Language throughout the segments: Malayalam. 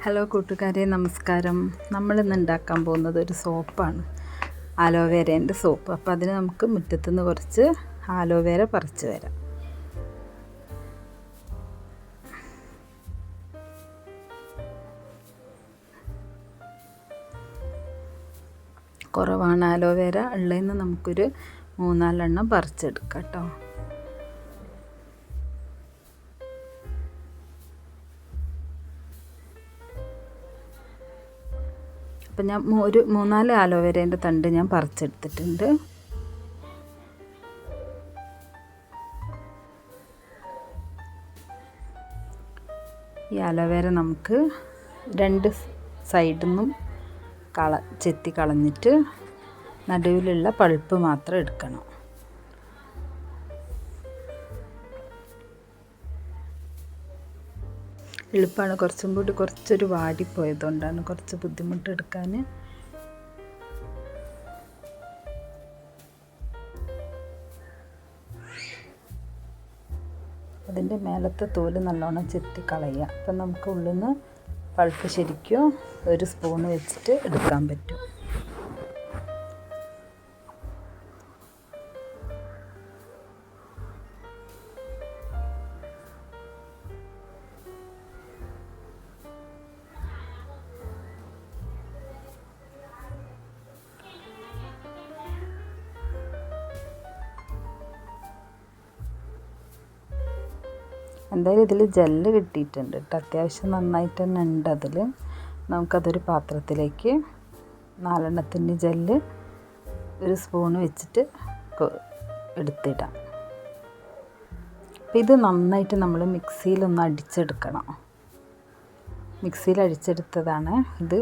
ഹലോ കൂട്ടുകാരെ, നമസ്കാരം. നമ്മളിന്ന് ഉണ്ടാക്കാൻ പോകുന്നത് ഒരു സോപ്പാണ്, ആലോവേരേൻ്റെ സോപ്പ്. അപ്പോൾ അതിന് നമുക്ക് മുറ്റത്തുനിന്ന് കുറച്ച് ആലോവേര പറിച്ച് വരാം. കുറവാണ് ആലോവേര ഉള്ളതെന്ന് നമുക്കൊരു 3-4 എണ്ണം പറിച്ചെടുക്കാം കേട്ടോ. അപ്പം ഞാൻ ഒരു 3-4 ആലോവേരേൻ്റെ തണ്ട് ഞാൻ പറിച്ചെടുത്തിട്ടുണ്ട്. ഈ ആലോവേര നമുക്ക് 2 സൈഡിൽ നിന്നും ചെത്തി കളഞ്ഞിട്ട് നടുവിലുള്ള പൾപ്പ് മാത്രം എടുക്കണം. എളുപ്പമാണ്, കുറച്ചും കൂടി കുറച്ചൊരു വാടിപ്പോയതുകൊണ്ടാണ് കുറച്ച് ബുദ്ധിമുട്ട് എടുക്കാൻ. അതിൻ്റെ മേലത്തെ തോല് നല്ലോണം ചെത്തി കളയുക. അപ്പം നമുക്ക് ഉള്ളിൽ നിന്ന് പൾപ്പ് ശരിക്കും ഒരു സ്പൂണ് വെച്ചിട്ട് എടുക്കാൻ പറ്റും. എന്തായാലും ഇതിൽ ജെല്ല് കിട്ടിയിട്ടുണ്ട് കേട്ടോ, അത്യാവശ്യം നന്നായിട്ട് തന്നെ ഉണ്ട്. അതിൽ നമുക്കതൊരു പാത്രത്തിലേക്ക് 4 എണ്ണത്തിൻ്റെ ജെല്ല് ഒരു സ്പൂണ് വെച്ചിട്ട് എടുത്തിടാം. അപ്പോൾ ഇത് നന്നായിട്ട് നമ്മൾ മിക്സിയിലൊന്ന് അടിച്ചെടുക്കണം. മിക്സിയിൽ അടിച്ചെടുത്തതാണ് ഇത്,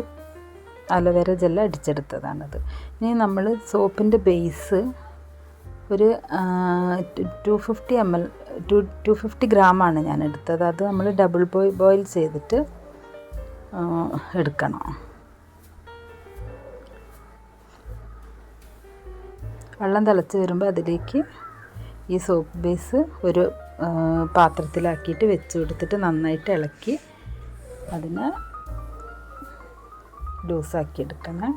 അലോവേര ജെല്ല് അടിച്ചെടുത്തതാണിത്. ഇനി നമ്മൾ സോപ്പിൻ്റെ ബേസ് ഒരു 250 ഗ്രാമാണ് ഞാൻ എടുത്തത്. അത് നമ്മൾ ഡബിൾ ബോയിൽ ചെയ്തിട്ട് എടുക്കണം. വെള്ളം തിളച്ച് വരുമ്പോൾ അതിലേക്ക് ഈ സോപ്പ് ബേസ് ഒരു പാത്രത്തിലാക്കിയിട്ട് വെച്ച് കൊടുത്തിട്ട് നന്നായിട്ട് ഇളക്കി അതിനെ ലൂസാക്കി എടുക്കണം.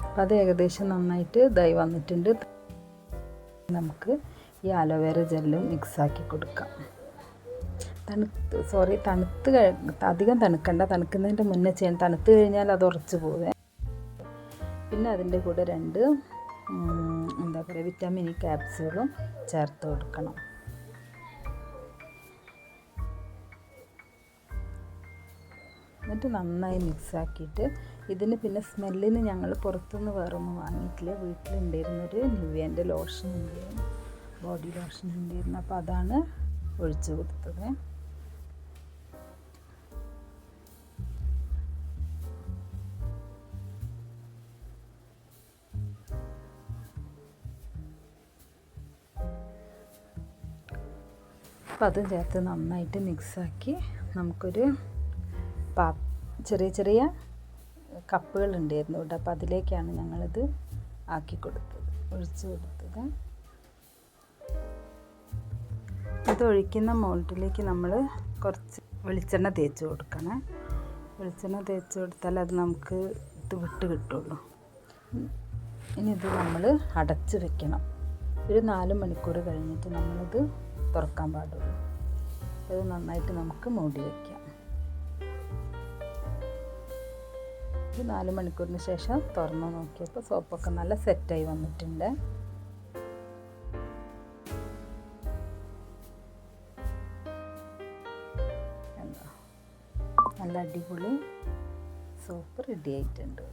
അപ്പോൾ അത് ഏകദേശം നന്നായിട്ട് ഇതായി വന്നിട്ടുണ്ട്. നമുക്ക് ഈ ആലോവേര ജെല്ലും മിക്സാക്കി കൊടുക്കാം. അധികം തണുക്കണ്ട, തണുക്കുന്നതിൻ്റെ മുന്നേ ചെയ്യണം. തണുത്ത് കഴിഞ്ഞാൽ അത് ഉറച്ച് പോവേ. പിന്നെ അതിൻ്റെ കൂടെ 2 വിറ്റാമിൻ ഇ ക്യാപ്സ്യൂളും ചേർത്ത് കൊടുക്കണം. എന്നിട്ട് നന്നായി മിക്സാക്കിയിട്ട് ഇതിന് പിന്നെ സ്മെല്ലിന് ഞങ്ങൾ പുറത്തുനിന്ന് വേറൊന്നും വാങ്ങിയിട്ടില്ല. വീട്ടിലുണ്ടായിരുന്നൊരു നിവ്യേൻ്റെ ലോഷൻ ഉണ്ടായിരുന്നു, ബോഡി ലോഷൻ ഉണ്ടായിരുന്നു. അപ്പോൾ അതാണ് ഒഴിച്ച് കൊടുത്തത്. അപ്പം അതും ചേർത്ത് നന്നായിട്ട് മിക്സാക്കി നമുക്കൊരു ചെറിയ കപ്പുകൾ ഉണ്ടായിരുന്നു ഇവിടെ. അപ്പോൾ അതിലേക്കാണ് ഞങ്ങളിത് ഒഴിച്ച് കൊടുത്തത്. ഇത് ഒഴിക്കുന്ന മോൾഡിലേക്ക് നമ്മൾ കുറച്ച് വെളിച്ചെണ്ണ തേച്ച് കൊടുക്കണം. വെളിച്ചെണ്ണ തേച്ച് കൊടുത്താൽ അത് നമുക്ക് ഇത് വിട്ട് കിട്ടുള്ളൂ. ഇനി ഇത് നമ്മൾ അടച്ച് വെക്കണം. ഒരു 4 മണിക്കൂർ കഴിഞ്ഞിട്ട് നമ്മളിത് തുറക്കാൻ പാടുള്ളൂ. ഇത് നന്നായിട്ട് നമുക്ക് മൂടി വയ്ക്കാം. 4 മണിക്കൂറിന് ശേഷം തുറന്ന് നോക്കിയപ്പോൾ സോപ്പൊക്കെ നല്ല സെറ്റായി വന്നിട്ടുണ്ട്. നല്ല അടിപൊളി സോപ്പ് റെഡി ആയിട്ടുണ്ട്.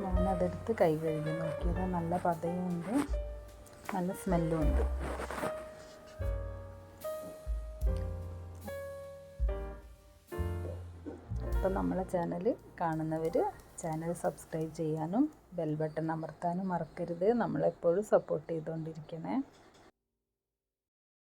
ഞാനതെടുത്ത് കൈ കഴുകി നോക്കിയത്, നല്ല പതയുമുണ്ട്, നല്ല സ്മെല്ലും ഉണ്ട്. അപ്പം നമ്മളെ ചാനൽ കാണുന്നവർ ചാനൽ സബ്സ്ക്രൈബ് ചെയ്യാനും ബെൽ ബട്ടൺ അമർത്താനും മറക്കരുത്. നമ്മളെപ്പോഴും സപ്പോർട്ട് ചെയ്തുകൊണ്ടിരിക്കണേ.